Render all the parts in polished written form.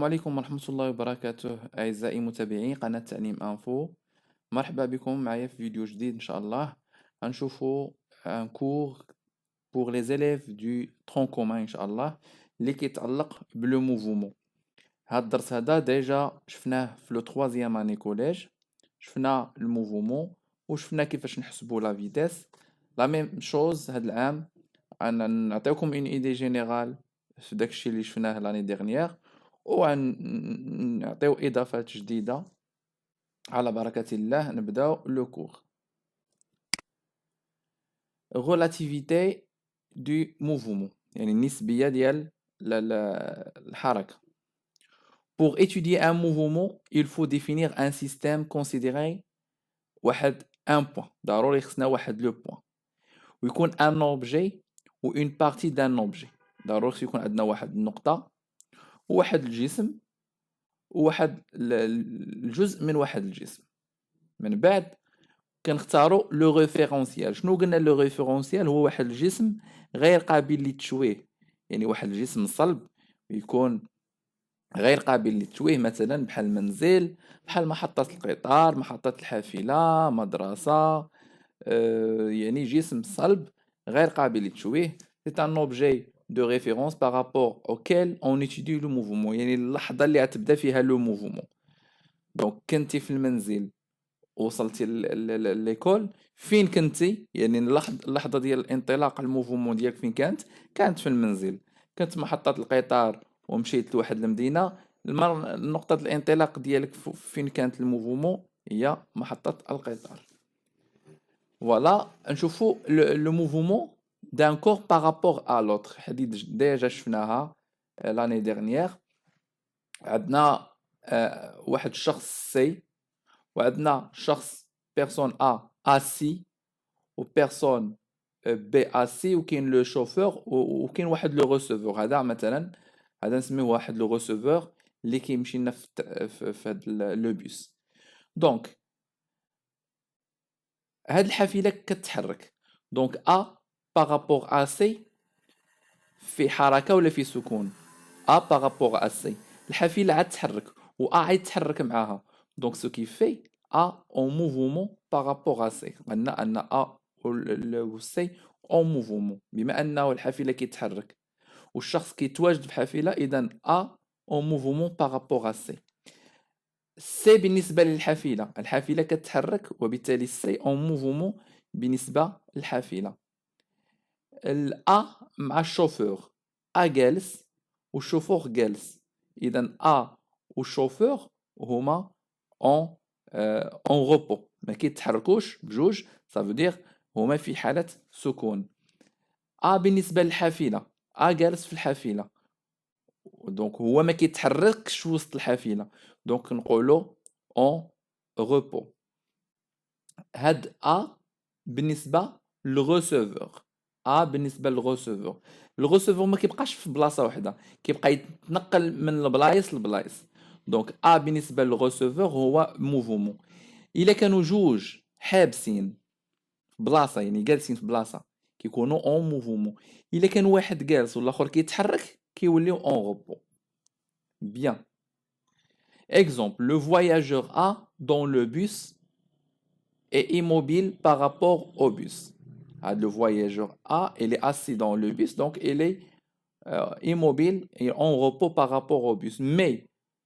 عليكم ورحمة الله وبركاته أعزائي متابعين قناة تعليم أنفو. مرحبا بكم معايا في فيديو جديد إن شاء الله. غنشوفو ان كور pour les élèves du tronc commun إن شاء الله اللي كيتعلق بلو موفومون. هاد الدرس هذا ديجا شفناه في لو troisième année كوليج، شفنا الموفومون وشفنا كيفاش نحسبو لا فيتيس. لا ميم شوز هاد العام نعطيكم اون ايدي جينيرال في داكشي اللي شفناه لاني ديرنيير، ونعطيو اضافات جديده. على بركه الله نبداو لو كور. relativité du mouvement يعني النسبيه ديال الحركه. Pour étudier un mouvement, il faut définir un système considéré واحد un point. ضروري خصنا واحد لو point ويكون un objet ou une partie d'un objet. ضروري خص يكون عندنا واحد النقطة وواحد الجسم وواحد الجزء من واحد الجسم. من بعد كنختاروا لو ريفيرونسيال. شنو قلنا؟ لو ريفيرونسيال هو واحد الجسم غير قابل للتشويه، يعني واحد الجسم صلب يكون غير قابل للتشويه، مثلا بحال منزل، بحال محطة القطار، محطة الحافلة، مدرسة. يعني جسم صلب غير قابل للتشويه. C'est un objet de référence par rapport auquel on étudie le mouvement، يعني اللحظة اللي غتبدا فيها لو موفومون. دونك كنتي في المنزل وصلتي ليكول، فين كنتي؟ يعني اللحظة ديال انطلاق الموفومون ديالك فين كانت؟ كانت في المنزل. كانت محطة القطار ومشيت لواحد المدينة، نقطة الانطلاق ديالك فين كانت الموفومون هي محطة القطار. فوالا نشوفو لو موفومون دان كور بارابور ا لوتر. هادي ديجا شفناها لاني ديرنيير. عندنا واحد الشخص سي، وعندنا شخص بيرسون ا سي وبيرسون بي ا سي، وكاين لو شوفور وكاين واحد لو ريسيفور. هذا مثلا هذا نسميه واحد لو ريسيفور اللي كيمشي لنا في هاد لو بوس. دونك هاد الحافله كتتحرك، دونك ا بارابور ا سي في حركه ولا في سكون؟ ا بارابور ا سي الحافله عاد تتحرك و ا عاد تتحرك معاها، دونك سو كي في ا اون موفومون بارابور ا سي. قلنا ان ا و سي اون موفومون بما انه الحافله كيتحرك والشخص كيتواجد في حافله، اذا ا اون موفومون بارابور ا سي. سي بالنسبه للحافله، الحافله كتتحرك وبالتالي سي اون موفومون بالنسبه للحافله. الأ مع الشوفور، أ جالس والشوفور جالس، إذا أ والشوفور هما اون اون روبو، ما كيتحركوش بجوج، صافو دير هما في حالة سكون. أ بالنسبة للحافلة، أ جالس في الحافلة، دونك هو ما كيتحركش وسط الحافلة، دونك نقولو اون روبو. هاد أ بالنسبة للغوسيفور، ا بالنسبه للغوسيفور، الغوسيفور ما كيبقاش في بلاصه واحده، كيبقى يتنقل من البلايص لبلايص. دونك ا بالنسبه للغوسيفور هو موفومون. الا كانوا جوج حابسين في بلاصه، يعني جالسين في بلاصه، كيكونوا اون موفومون. الا كان واحد جالس والاخر كيتحرك كيوليو اون روبو. بيان. Exemple, le voyageur A dans le bus est immobile par rapport au bus. Le voyageur A, il est assis dans le bus, donc il est immobile et en repos par rapport au bus, mais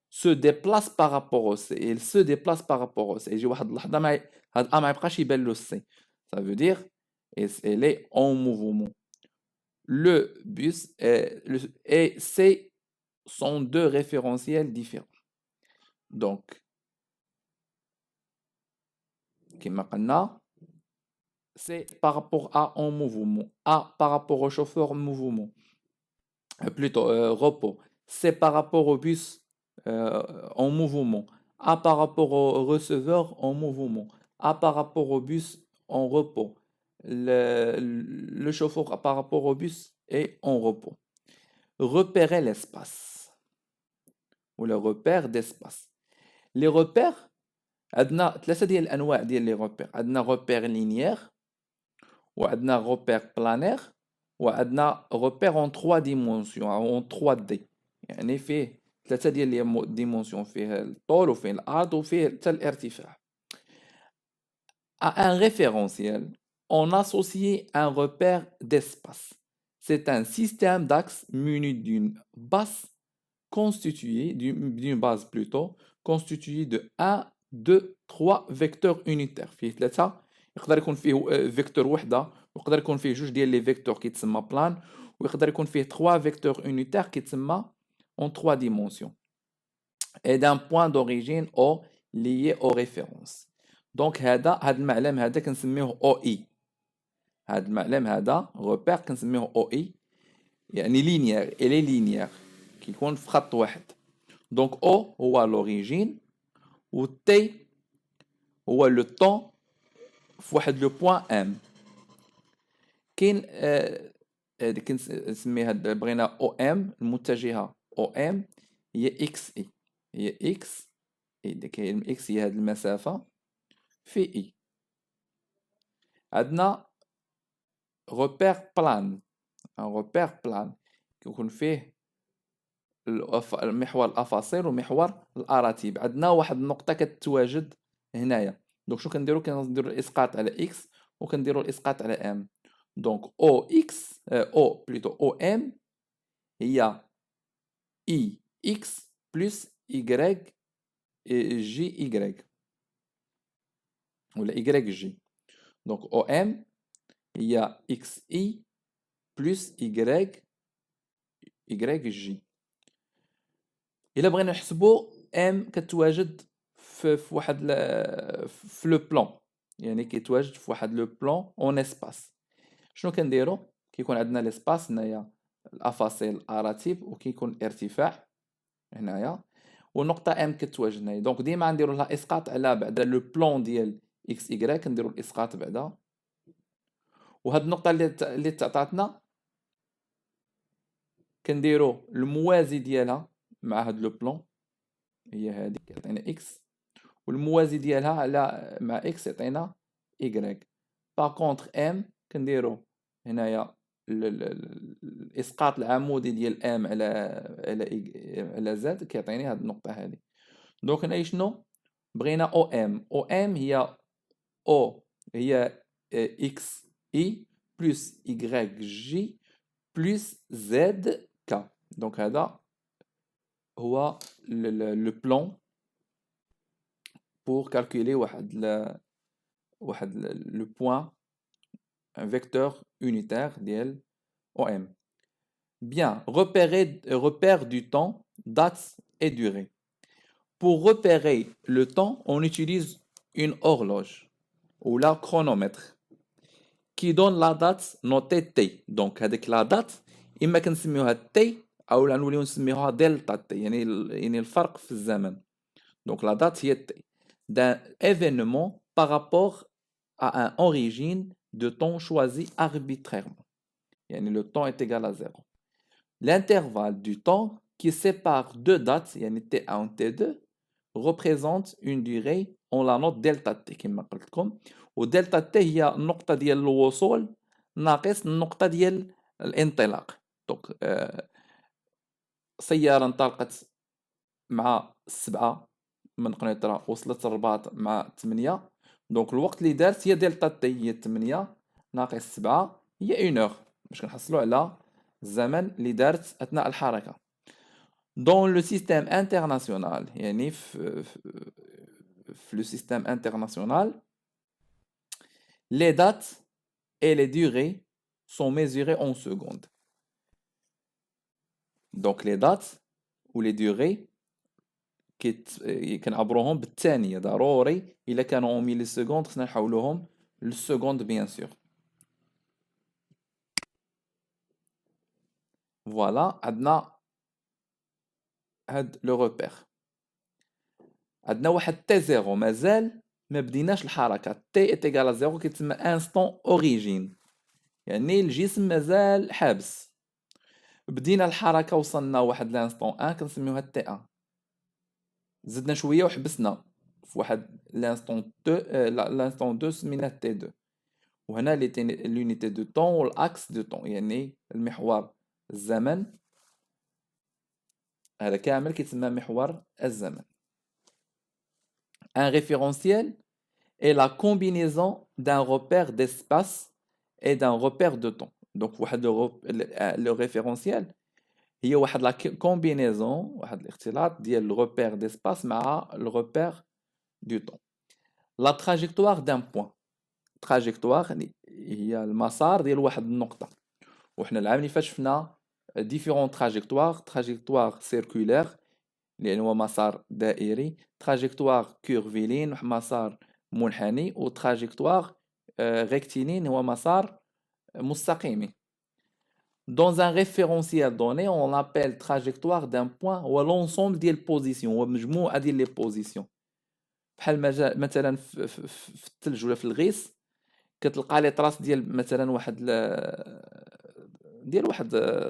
se déplace par rapport au C. Il se déplace par rapport au C. يجي واحد اللحظة هاد A ما يبقاش يبان له C. Ça veut dire il est en mouvement. Le bus et C sont deux référentiels différents. Donc, كما قلنا c'est par rapport à en mouvement, A par rapport au chauffeur mouvement, plutôt repos, c'est par rapport au bus en mouvement, A par rapport au receveur en mouvement, A par rapport au bus en repos, le chauffeur par rapport au bus est en repos. Repérer l'espace ou le repère d'espace. Les repères عندنا ثلاثة ديال الأنواع ديال لي repères. عندنا repère linéaire وعندنا repère planaire وعندنا repère en 3 dimensions en 3D، يعني فيه ثلاثه ديال لي ديمونسيون، فيه الطول وفيه العرض وفيه حتى الارتفاع. À un référentiel, on associe un repère d'espace. C'est un système d'axes muni d'une base constituée, d'une base plutôt, constituée de 1, 2, 3 vecteurs unitaires. فيه ثلاثة، يقدر يكون فيه فيكتور وحدة، ويقدر يكون فيه جوج ديال لي فيكتور كيتسمى بلان، ويقدر يكون فيه 3 vecteurs unitaires كيتسمى en 3 dimensions. Et d'un point d'origine O lié aux références. دونك هاد المعلم هذا كنسميوه او اي. هاد المعلم هذا روبير كنسميوه او اي، يعني لينيير، الي لينيير كيكون في خط واحد. دونك او هو لوريجين، و تي هو لو طون في واحد لو بوين ام. كاين كنسميها بغينا او ام، المتجهه او ام هي اكس اي، هي اكس اي. كاين اكس هي هاد المسافه في اي. عندنا روبير بلان، ان روبير بلان كيكون فيه محور الافاصيل ومحور الاراتيب. عندنا واحد النقطه كتواجد هنايا. دونك شنو كنديرو؟ كنديرو الاسقاط على اكس وكنديرو الاسقاط على ام. دونك او اكس او بلوتو او ام هي اي اكس بلس ايكغيك جي ايكغيك، ولا ايكغيك جي. دونك او ام هي اكس اي بلس ايكغيك جي. الا بغينا نحسبوا ام كتواجد في واحد في لو بلان، يعني كيتواجد في واحد لو بلان اون اسباس. شنو كنديروا؟ كيكون عندنا ليسباس هنايا الافاصيل الاراتيب، وكيكون الارتفاع هنايا، والنقطه ام كتواجد هنايا. دونك ديما نديروا لها اسقاط على بعدا لو بلان ديال اكس ايكغيك، كنديروا الاسقاط بعدا. وهاد النقطه اللي تعطاتنا كنديروا الموازي ديالها مع هاد لو بلان، هي هادي كيعطينا اكس، والموازي ديالها على مع اكس يعطينا ايكغيك. باغ كونطخ ام كنديرو هنايا الاسقاط العمودي ديال ام على زد كيعطيني هاد النقطه هادي. دونك هنايا شنو بغينا؟ او ام، او ام هي او هي اكس اي بلس ايكغيك جي بلس زد كا. دونك هذا هو لو بلان pour calculer le point, un vecteur unitaire ديال OM. Bien, repère du temps, date et durée. Pour repérer le temps, on utilise une horloge ou la chronomètre qui donne la date notée T. Donc هذيك la date إما كنسميوها T أو نوليو نسميوها دلتا T، يعني الفرق في الزمن. Donc la date هي T d'un événement par rapport à un origine de temps choisi arbitrairement. Yani le temps est égal à 0. L'intervalle du temps qui sépare deux dates, yani T1 et T2, représente une durée, on la note delta T كما قلت لكم. ودلتا T هي النقطة ديال الوصول ناقص النقطة ديال الانطلاق. دونك سيارة انطلقت مع 7 من قنيطرة، وصلت الرباط مع 8. دونك الوقت اللي دارت هي دلتا تي هي 8 ناقص 7 هي 1 اور، باش كنحصلوا على الزمن اللي دارت اثناء الحركة. دون لو سيستيم انترناسيونال، يعني في لو سيستيم انترناسيونال les dates et les durées sont mesurées en secondes. Donc les dates ou les durées كنعبروهم بالثانية ضروري. إلا كانوا اون ميلي سكوند خصنا نحولوهم للسكوند بيان سور. فوالا عندنا هاد لو روبير. عندنا واحد تي زيرو مازال ما بديناش الحركة. تي اتيكال زيرو كيتسمى انستون اوريجين، يعني الجسم مازال حابس. بدينا الحركة وصلنا واحد لانستون ان كنسميوها تي ان. زدنا شوية وحبسنا في واحد لانستون دو، لانستون دو سميناه تي دو. وهنا لونيتي دو طون والاكس دو طون، يعني المحور الزمن هذا كامل كيتسمى محور الزمن. Un référentiel est la combinaison d'un repère d'espace et d'un repère de temps. Donc le référentiel هي واحد la combinaison واحد الاختلاط ديال le repère d'espace مع le repère du temps. La trajectoire d'un point. Trajectoire هي المسار ديال واحد النقطة. وحنا العام اللي فات شفنا différentes trajectoires. Trajectoire circulaire لأن هو مسار دائري، trajectoire curviligne مسار منحني، و trajectoire rectiligne هو مسار مستقيمي. Dans un référentiel donné, on appelle trajectoire d'un point هو l'ensemble ديال positions، هو مجموعة ديال لي positions. بحال مثلا في الثلج ولا في الغيس كتلقى لي طراس ديال مثلا واحد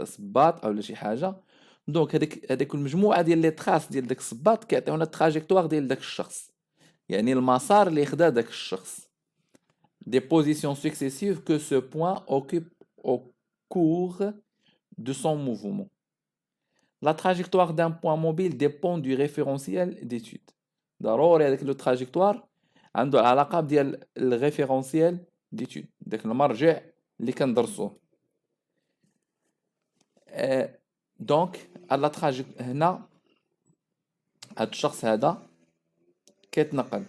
صباط او شي حاجه. دونك هذيك المجموعه ديال لي تراس ديال داك الصباط كيعطيونا التراجيكتوار ديال داك الشخص، يعني المسار اللي خدا داك الشخص. des positions successives que ce point occupe au cours de son mouvement. La trajectoire d'un point mobile dépend du référentiel d'étude. ضروري هذاك لو تراجيكتوار عنده علاقه ديال الريفيرونسيال ديتود، داك المرجع اللي كندرسوه. دونك على هنا هاد الشخص هذا كيتنقل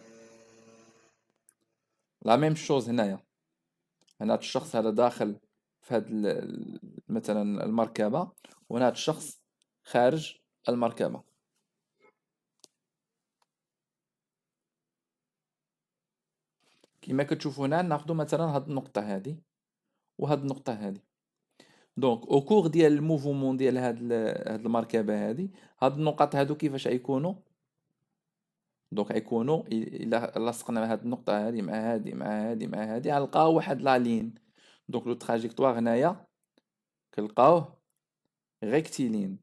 لا ميم شوز هنايا. هنا هاد الشخص هذا داخل في هاد مثلا المركبه، وهنا هاد الشخص خارج المركبه. كما كتشوفوا هنا ناخذ مثلا هاد النقطه هذه وهاد النقطه هذه. دونك او كور ديال الموفمون ديال هاد المركبه هذه، هاد النقط هادو كيفاش غيكونوا؟ دونك غيكونوا الا لصقنا هاد النقطه هذه مع هذه مع هذه مع هذه غنلقاو واحد لا لين. دونك لو تراجيكتوار هنايا كنلقاوه ريكتيلين.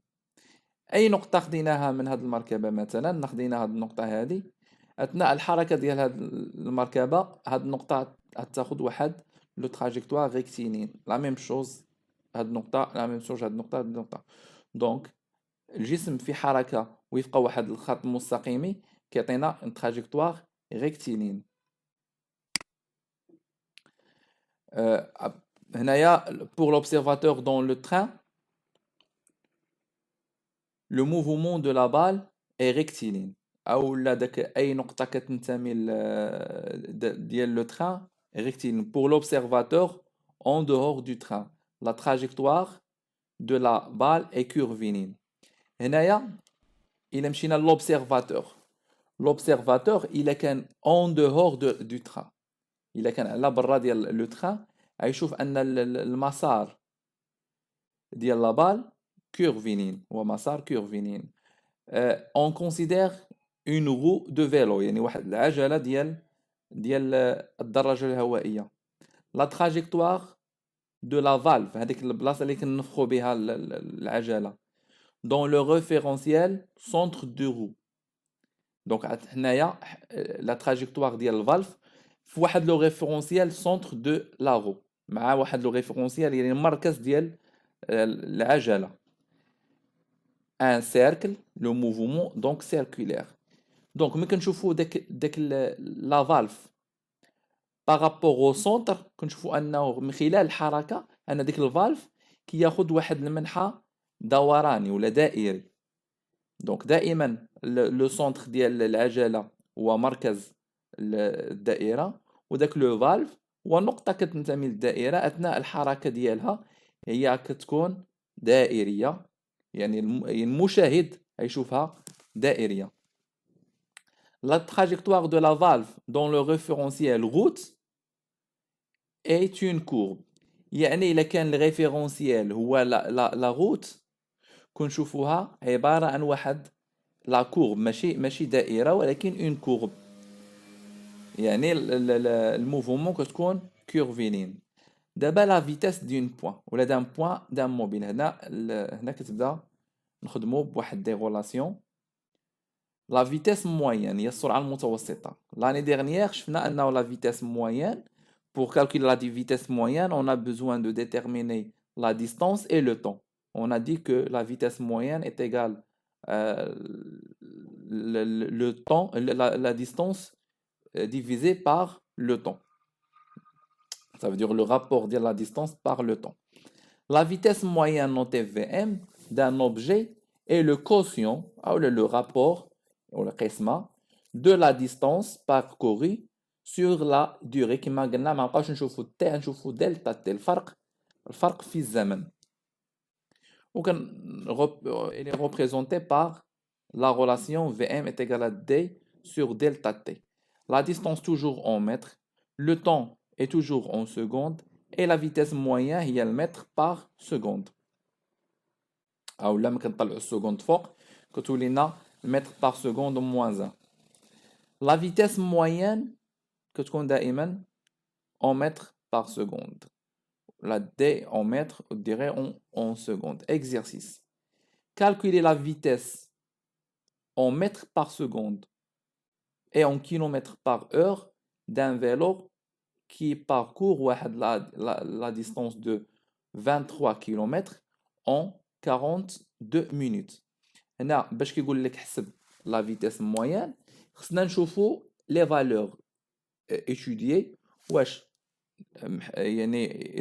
اي نقطه خديناها من هاد المركبه، مثلا خدينا هاد النقطه هذه، اثناء الحركه ديال هاد المركبه هاد النقطه غتاخذ واحد لو تراجيكتوار ريكتيلين. لا ميم شوز هاد النقطه، لا ميم شوز هاد النقطه، هاد النقطه. دونك الجسم في حركه ويبقى واحد الخط مستقيمي كيعطينا تراجيكتوار ريكتيلين. هنايا pour l'observateur dans le train le mouvement de la balle est rectiligne. او لا داك اي نقطه كتنتمي ديال لو تران rectiligne. Pour l'observateur en dehors du train la trajectoire de la balle est curviligne. هنايا الا مشينا l'observateur الا كان en dehors du train، الا كان على برا ديال لو تران غيشوف ان المسار ديال لا بال curviligne، هو مسار curviligne. on considère une roue de vélo، يعني واحد العجله ديال الدراجه الهوائيه. لا تراجيكتوار دو لا فالف، هذيك البلاصه اللي كنفخوا بها العجله، دون لو ريفيرونسيال سونتر دو رو. دونك هنايا لا تراجيكتوار ديال الفالف في واحد لو ريفيرونسيال سونتر دو لا رو، مع واحد لو ريفيرونسيال يعني المركز ديال العجله. ان سيركل لو موفمون دونك سيركولير. دونك ملي كنشوفوا داك لا فالف بارابور او سونتر كنشوفوا انه من خلال الحركه ان ديك الفالف كياخذ واحد المنحى دوراني ولا دائري. دونك دائما لو سونتر ديال العجله هو مركز الدائره، وداك لو فالف هو نقطه كتنتمي للدائره اثناء الحركه ديالها هي كتكون دائريه، يعني المشاهد يشوفها دائريه. La trajectoire de la valve dans le référentiel route est une courbe. يعني إلا كان الريفيرونسيال هو لا روت كنشوفوها عبارة عن واحد لا كورب، ماشي دائرة ولكن اون كورب، يعني الموفمون كتكون كورفيلين. دابا لا فيتاس دون بوين ولا دان بوين دان موبيل، هنا كتبدا نخدمو بواحد دي غولاسيون. لا فيتاس موين هي السرعه المتوسطه. لاني ديرنيير شفنا انه لا فيتاس موين pour calculer la vitesse moyenne on a besoin de déterminer la distance et le temps. On a dit que la vitesse moyenne est égale le temps, la distance divisée par le temps. Ça veut dire le rapport de la distance par le temps. La vitesse moyenne notée Vm d'un objet est le quotient, ou le rapport, ou le qisma, de la distance parcourue sur la durée. كما قلنا ما نبقاوش نشوفوا t نشوفوا دلتا t الفرق في الزمن. Il est représenté par la relation Vm est égal à d sur delta t. La distance toujours en mètres, le temps est toujours en secondes et la vitesse moyenne هي المتر par seconde. أو لا ممكن نطلعوا السكوند فوق كتولينا المتر par seconde moins 1. La vitesse moyenne كتكون دائما en mètres par seconde. La d en mètres, on dirait en secondes. Exercice. Calculer la vitesse en mètres par seconde et en kilomètres par heure d'un vélo qui parcourt la distance de 23 km en 42 minutes. هنا باش كيقول لك حسب la vitesse moyenne خصنا نشوفوا les valeurs étudiées واش يعني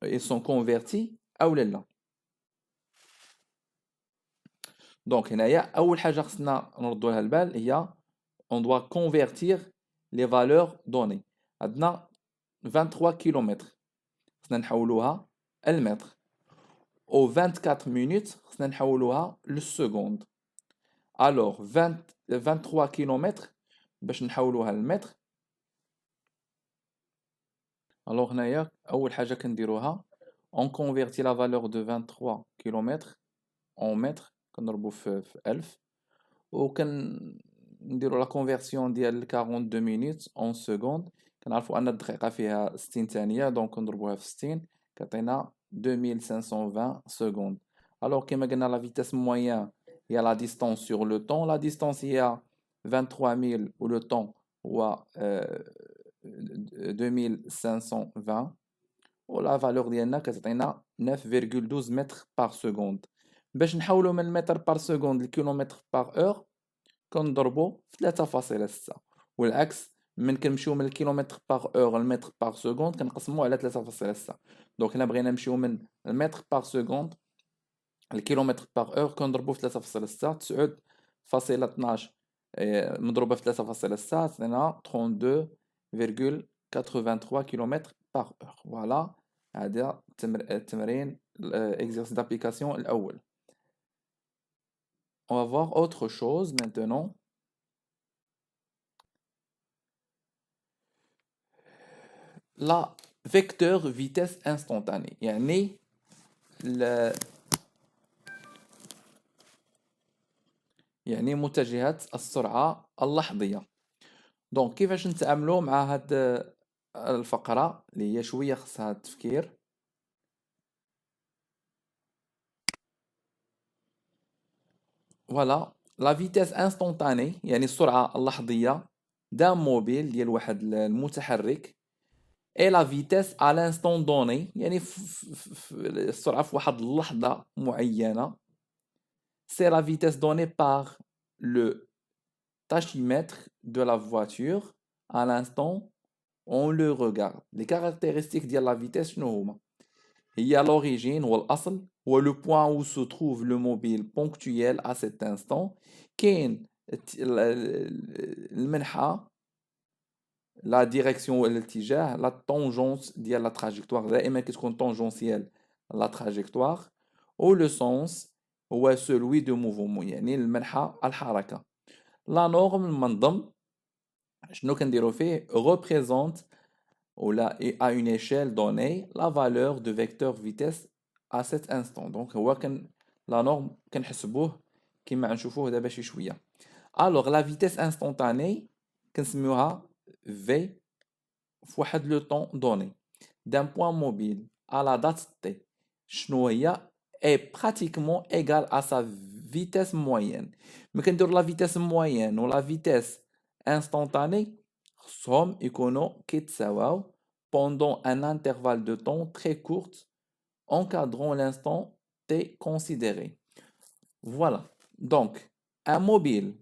ils sont convertis او لا. دونك هنايا اول حاجه خصنا نردوا لها البال هي on doit convertir les valeurs données. عندنا 23 km خصنا نحولوها المتر au 24 minutes خصنا نحولوها للسكوند. alors 23 km باش نحولوها المتر. alors هنايا اول حاجه كنديروها on convertit la valeur de 23 km en mètres كنضربو في 1000 وكنديرو لا كونفيرسيون ديال 42 minutes en seconde. كنعرفوا ان الدقيقه فيها 60 ثانيه دونك نضربوها في 60 كتعطينا 2520 secondes. alors كما قلنا la vitesse moyenne هي la distance sur le temps. la distance هي 23000 و le temps هو 2520 و la valeur ديالنا كتعطينا 9,12 mètres par seconde. باش نحولو من المتر بار سكوند للكيلومتر بار اور كنضربو في 3.6 والعكس من كنمشيو من الكيلومتر بار اور للمتر بار سكوند كنقسموه على 3.6. دونك هنا بغينا نمشيو من المتر بار سكوند الكيلومتر بار اور كنضربو في 3.6 9.12 مضروبه في 3.6 عطينا 32,83 كيلومتر بار اور. فوالا هذا التمرين exercice d'application الأول. On va voir autre chose maintenant. La vecteur vitesse instantanée. يعني متجهات السرعة اللحظية. دونك كيفاش نتعاملوا مع هاد الفقرة اللي هي شوية خصها التفكير. فوالا لا فيتيس انستونتاني يعني السرعه اللحظيه دان موبيل ديال واحد المتحرك اي لا فيتيس ا لانستون دوني يعني السرعه في واحد اللحظه معينه. سي لا فيتيس دوني باغ لو tachymètre de la voiture à l'instant on le regarde. les caractéristiques ديال لا فيتيس شنو هما؟ هي l'origine والأصل هو le point où se trouve le mobile ponctuel à cet instant. كاين المنحة la direction والاتجاه la tangente ديال la trajectoire دائما كتكون tangentielle la trajectoire و le sens هو celui de mouvement يعني المنحة الحركة. la norme المنظم شنو كنديرو فيه représente ou là à une échelle donnée la valeur de vecteur vitesse à cet instant. donc هو la norme كنحسبوه كما غنشوفوه دابا شي شويه. alors la vitesse instantanée كنسميوها v في واحد لو طون دوني d'un point mobile à la date t شنو هي est pratiquement égale à sa vitesse moyenne. ملي كنديرو la vitesse moyenne و la vitesse instantanée خصهم يكونوا كيتساواو pendant un intervalle de temps très court encadrant l'instant t considéré. Voilà. دونك ان موبيل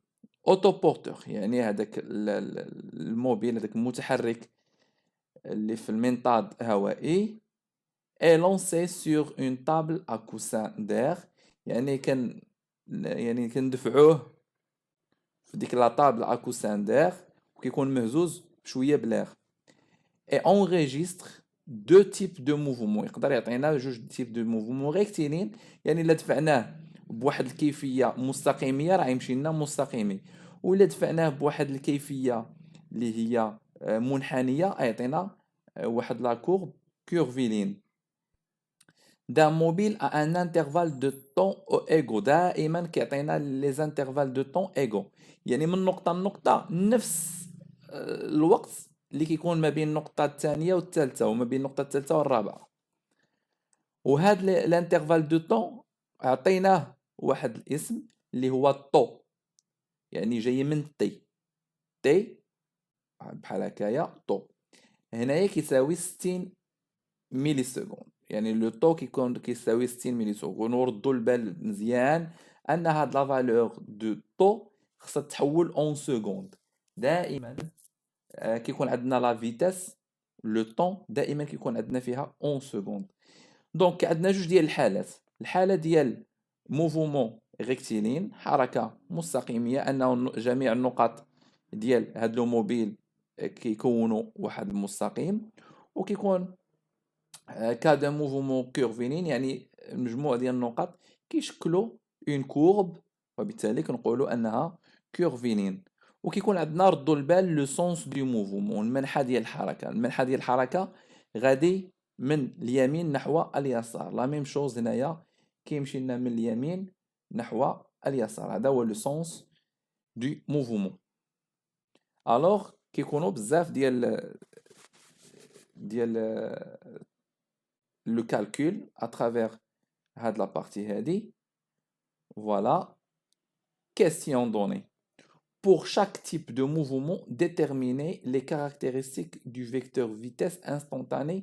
اوتوبورتور، يعني هذاك الموبيل، هذاك المتحرك اللي في المنطاد هوائي، est lancé sur une table à coussin d'air، يعني كندفعوه في ديك لا طابل à coussin d'air وكيكون مهزوز بشويه بلاغ. et enregistre deux types de mouvements، يقدر يعطينا جوج تيب دو موفمون ريكتيلين، يعني الا دفعناه بواحد الكيفيه مستقيميه راه يمشي لنا مستقيمي، ولا دفعناه بواحد الكيفيه اللي هي منحنيه يعطينا واحد لا كورب كورفيلين. d'un mobile à un intervalle de temps égaux، دائما كيعطينا لي زانترفال دو طون égaux، يعني من نقطة لنقطة نفس الوقت اللي كيكون ما بين النقطة الثانية والثالثة وما بين النقطة الثالثة والرابعة. وهاد الانترفال دو طون عطيناه واحد الاسم اللي هو طو، يعني جاي من تي بحال هكايا طو، هنايا كيساوي 60 ميلي سكوند، يعني لو طو كيكون كيساوي 60 ميلي سكوند. ونردو البال مزيان ان هاد لا فالور دو طو خصها تحول اون سكوند. دائما كيكون عندنا لا فيتاس لو طون دائما كيكون عندنا فيها اون سكوند. دونك عندنا جوج ديال الحالات، الحاله ديال موفومون ريكتيلين، حركه مستقيميه، انه جميع النقط ديال هاد لو موبيل كيكونوا واحد المستقيم، وكيكون كاد موفمون كورفيلين، يعني مجموع ديال النقط كيشكلوا اون كورب، وبالتالي كنقولوا انها كورفيلين. وكيكون عندنا ردوا البال لو سونس دو موفمون، المنحى ديال الحركه، المنحى ديال الحركه غادي من اليمين نحو اليسار، لا ميم شوز هنايا كيمشي لنا من اليمين نحو اليسار، هذا هو لو سونس دو موفمون. الوغ كيكونوا بزاف ديال le calcul à travers la partie هذه. Voilà, question donnée. Pour chaque type de mouvement, déterminez les caractéristiques du vecteur vitesse instantanée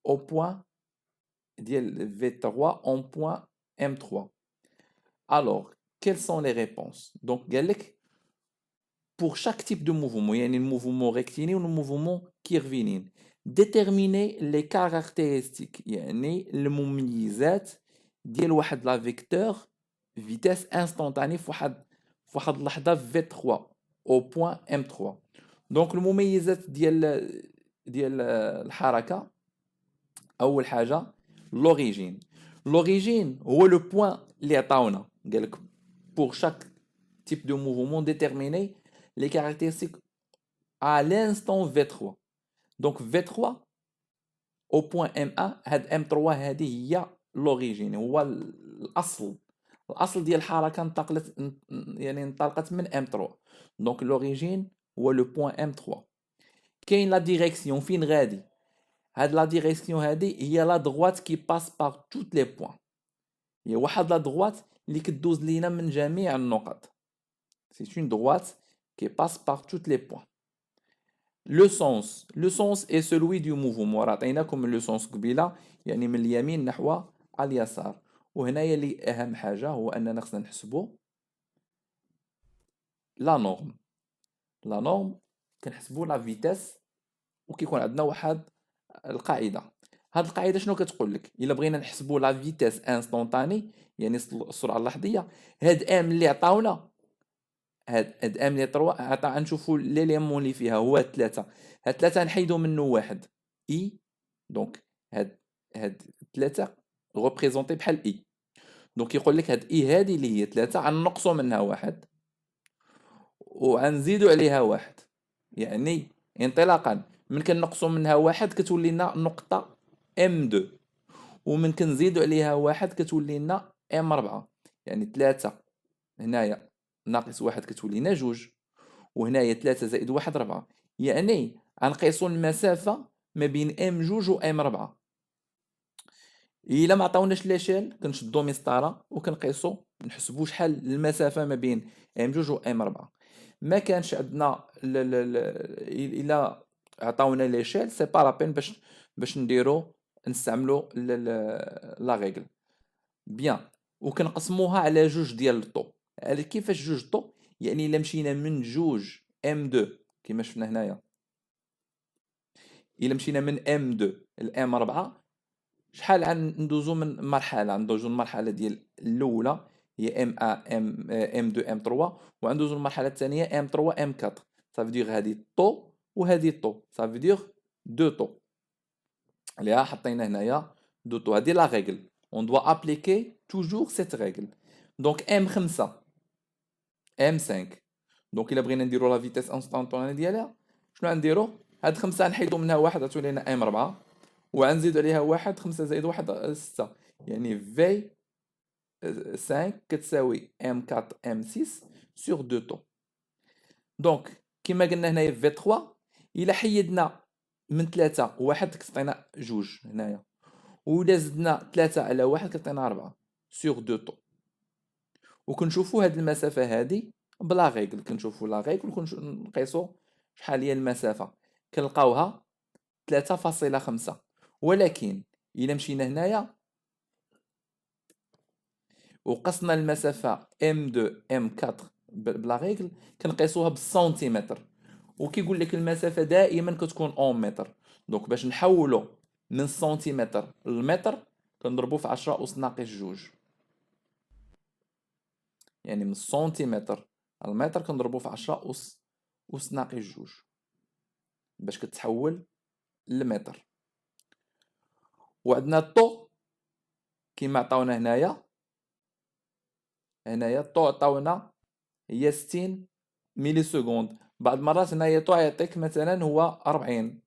au point V3 en point M3. Alors, quelles sont les réponses? Donc, pour chaque type de mouvement, il y a le mouvement rectiligne ou le mouvement curviligne. Déterminer les caractéristiques، يعني المميزات ديال واحد لا فيكتور فيتاس انستونتاني في واحد اللحظه في 3 او بوين ام 3. دونك المميزات ديال الحركه، اول حاجه لوريجين هو لو بوين اللي عطاونا، قالك pour chaque type de mouvement déterminer les caractéristiques à l'instant V3. Donc V3 au point M1، هاد M3 هذه هي لوريجين، هو الاصل ديال الحركه انطلقت من M3. دونك لوريجين هو لو بوين M3. كاين لا ديريكسيون فين غادي، هاد لا ديريكسيون هادي هي لا دغوات كي باس بار توت لي بوين، هي واحد لا دغوات اللي كدوز لينا من جميع النقط. C'est une droite qui passe par toutes les points. Le sens est celui du mouvement، عطيناكم لو سونس قبيله، يعني من اليمين نحو اليسار. وهنايا اللي اهم حاجه هو اننا خصنا نحسبوا لا نورم كنحسبوا لا فيتاس، وكيكون عندنا واحد القاعده. هاد القاعده شنو كتقول لك؟ الا بغينا نحسبوا لا فيتاس انستونطاني، يعني السرعه اللحظيه، هاد ام اللي عطاونا، هاد ام لي 3 عطا نشوفوا ليليمون اللي فيها هو 3، هاد 3 نحيدو منه واحد اي، دونك هاد 3 ريبريزونتي بحال اي. دونك يقول لك هاد اي هادي اللي هي 3 غنقصوا منها واحد وغنزيدوا عليها واحد، يعني انطلاقا من كنقصوا منها واحد كتولي لنا نقطه ام 2، ومن كنزيدوا عليها واحد كتولي لنا ام 4، يعني 3 هنايا ناقص واحد كتولي لنا جوج، وهنايا 3 زائد واحد 4، يعني غنقيسوا المسافه ما بين ام جوج و ام 4. الا ما عطاوناش لاشيل كنشدو مسطره وكنقيسوا نحسبوا شحال المسافه ما بين ام جوج و ام 4. ما كانش عندنا الا عطاونا لاشيل سي با لا بين باش نديرو نستعملوا لا ريغل بيان، وكنقسموها على جوج ديال الطو، على كيفاش جوج طو؟ يعني الا مشينا من جوج M2 كيما شفنا هنايا، الا مشينا من M2 ل M4 شحال ندوزو من مرحله؟ ندوزو المرحله ديال الاولى هي M2 M3 وندوزو المرحله الثانيه M3 M4. صافي دير هذه طو وهذه طو، صافي دير دو طو اللي حطينا هنايا دو طو. هذه لا ريغل، اون دوا ابليكي توجور سيت ريغل. دونك M5 M5، دونك الا بغينا نديرو لا فيتيس انستانتوني ديالها شنو غنديرو؟ هاد خمسة نحيدو منها واحد غتولي لنا M4 وغنزيدو عليها واحد، 5 زائد واحد 6، يعني في 5 كتساوي M4 M6 سور دو طو. دونك كيما قلنا هنايا في 3 الا حيدنا من 3 واحد كتعطينا جوج هنايا، وإلا زدنا 3 على واحد كتعطينا 4 سور دو طو. وكنشوفوا هاد المسافة هادي بلا ريغل، كنشوفوا لا ريغل ونقيسوا شحال هي المسافة كنلقاوها 3.5. ولكن إلا مشينا هنايا وقسنا المسافة M2 M4 بلا ريغل كنقيسوها بالسنتيمتر، وكيقول لك المسافة دائما كتكون اون متر. دونك باش نحولو من سنتيمتر للمتر كنضربو في 10 أس ناقص جوج، يعني من السنتيمتر المتر كنضربو في 10 أس ناقص جوج باش كتحول لمتر. وعندنا الطو كيما عطاونا هنايا الطو عطاونا هي 60 ميلي سكوند. بعض المرات هنايا طو يعطيك مثلا هو 40،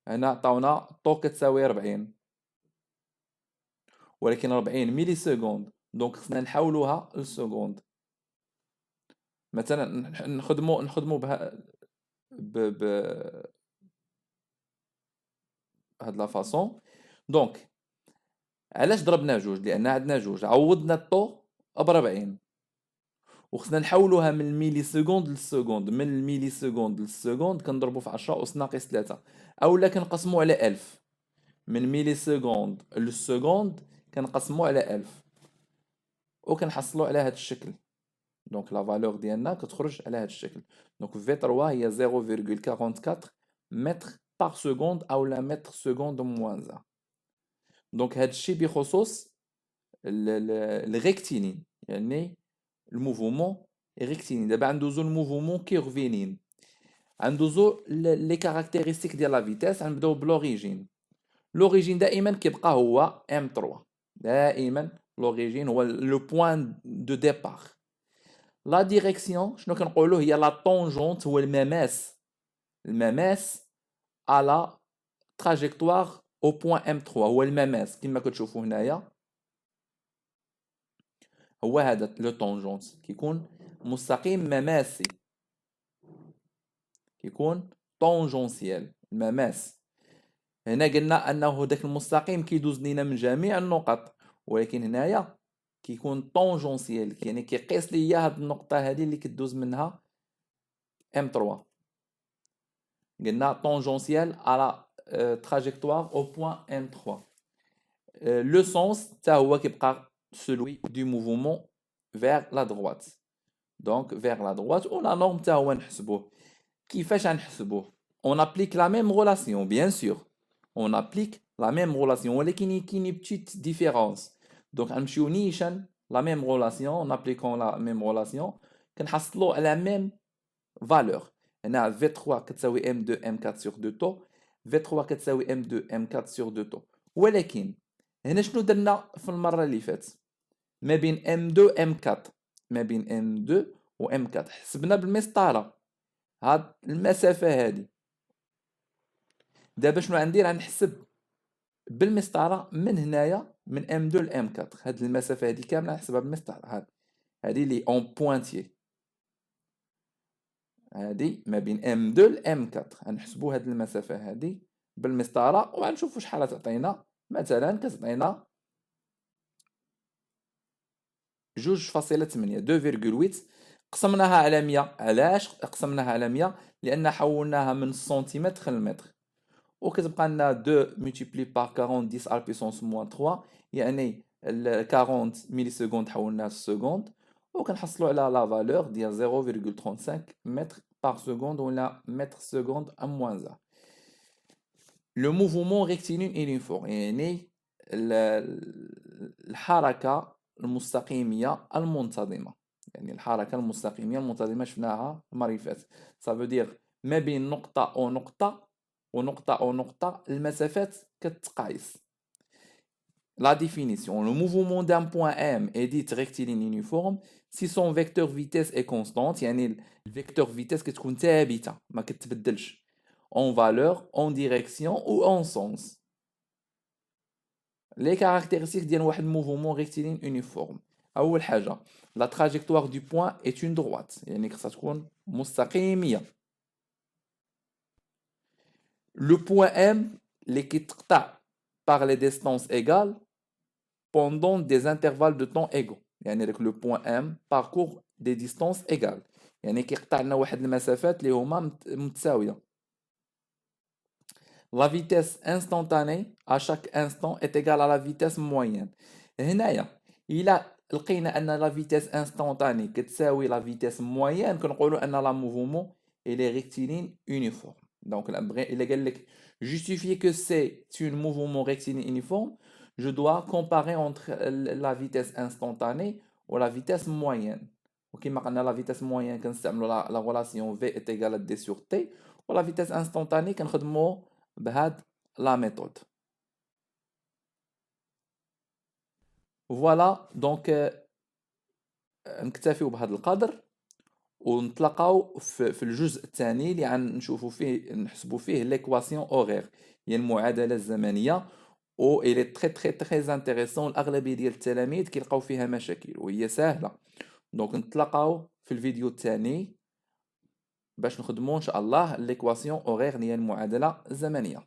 هنا عطاونا طو كتساوي 40، ولكن 40 ميلي سكوند دونك خصنا نحولوها لسكوند. مثلا نخدمو بها ب هاد لا فاصون. دونك علاش ضربنا جوج؟ لان عندنا جوج عوضنا الطو ب 40 وخصنا نحولوها من الميلي سكوند للسكوند. من الميلي سكوند للسكوند كنضربو في 10 أس ناقص 3 اولا كنقسمو على 1000. من ميلي سكوند للسكوند كنقسمو على 1000 وكنحصلو على هاد الشكل. دونك لا فالور ديالنا كتخرج على هاد الشكل. دونك في 3 هي 0.44 متر بار سكوند او لا متر سكوند موان 1. دونك هاد الشيء بخصوص الريكتيلين، يعني الموفومون ريكتيلين. دابا غندوزو الموفومون كيرفينين، غندوزو لي كاركتيرستيك ديال لا فيتيس. غنبداو بلوريجين. لوريجين دائما كيبقى هو M3، دائما لوريجين هو لو بوين دو ديبار. لا ديريكسيون شنو كنقولوا؟ هي لا طونجونت، هو المماس، المماس على تراجيكتوار او بوين M3، هو المماس كما كتشوفوا هنايا. هو هذا لو طونجونت كيكون مستقيم مماسي، كيكون طونجونسيال المماس. هنا قلنا انه داك المستقيم كيدوز لينا من جميع النقط، ولكن هنايا كيكون طونجونسيال، يعني كيقيس ليا هاد النقطة هادي اللي كدوز منها M3. قلنا طونجونسيال على تراجيكتوار او بوين M3. لو سونس حتى هو كيبقى celui du mouvement vers la droite. Donc vers la droite. و لا نورم حتى هو نحسبوه. كيفاش غنحسبوه؟ on applique la même relation bien sûr. on applique la même relation ولكن كاين petite différence. donc غنمشيو نيشان la même relation en appliquant la même relation كنحصلوا على même valeur. هنا V3 كتساوي M2 M4 sur 2 طو، V3 كتساوي M2 M4 sur 2 طو. ولكن هنا شنو درنا في المرة اللي فاتت؟ ما بين M2 M4، ما بين M2 و M4 حسبنا بالمسطرة هاد المسافة هادي. دابا شنو غندير؟ غنحسب بالمسطرة من هنايا من M2 ل M4، هاد المسافة هادي كاملة نحسبها بالمسطرة. هادي لي اون بوانتيي، هادي ما بين M2 ل M4 غنحسبوا هاد المسافة هادي بالمسطرة وغنشوفوا شحال تعطينا. مثلا كتعطينا 2.8 2.8 قسمناها على 100. علاش قسمناها على 100؟ لان حولناها من السنتيمتر للمتر، وكتبقى لنا 2 ملتيبلي بار 40 10 على بيسونس موان 3، يعني 40 ملي سكوند حولناها للسكوند، وكنحصلوا على لا فالور ديال 0,35 متر par seconde ولا متر سكوند ام موان 1. لو موفمون ريكتيلين يونيفورم يعني الحركة المستقيمية المنتظمة، يعني الحركة المستقيمية المنتظمة شفناها المرة اللي فاتت. صافو دير ما بين نقطة أو نقطة ونقطة أو نقطة المسافات كتقايس. La définition: le mouvement d'un point M est dit rectiligne uniforme si son vecteur vitesse est constante، يعني الفيكتور vitesse كتكون ثابتة ما كتبدلش en valeur, en direction ou en sens. Les caractéristiques ديال واحد mouvement rectiligne uniforme. أول حاجة la trajectoire du point est une droite، يعني خصها تكون مستقيمية. Le point M اللي كيتقطع par les distances égales pendant des intervalles de temps égaux، يعني داك لو بوين ام باركور دي ديستانس ايغال، يعني كيقطع لنا واحد المسافات اللي هما متساويه. لا فيتيس انستانتاني à chaque instant est égale à la vitesse moyenne. هنايا الا لقينا ان لا فيتيس انستانتاني كتساوي لا فيتيس موين كنقولوا ان لا موفمون الي ريكتيلين يونيفورم. دونك الا قال لك justifier que c'est une mouvement rectiligne uniforme, je dois comparer entre la vitesse instantanée ou la vitesse moyenne. وكما قلنا لا فيتيس موين كنستعملوا لا relation v est égale à d sur t، ولا فيتيس انستانتاني كنخدموا بهاد لا ميثود. فوالا دونك نكتفيو بهذا القدر ونتلاقاو في الجزء الثاني اللي غنشوفوا فيه نحسبوا فيه ليكواسيون اورير هي المعادله الزمنيه، و الي تري انتريسون. الاغلبيه ديال التلاميذ كيلقاو فيها مشاكل وهي سهله. دونك نتلاقاو في الفيديو الثاني باش نخدموا ان شاء الله ليكواسيون اورير هي المعادله الزمنيه.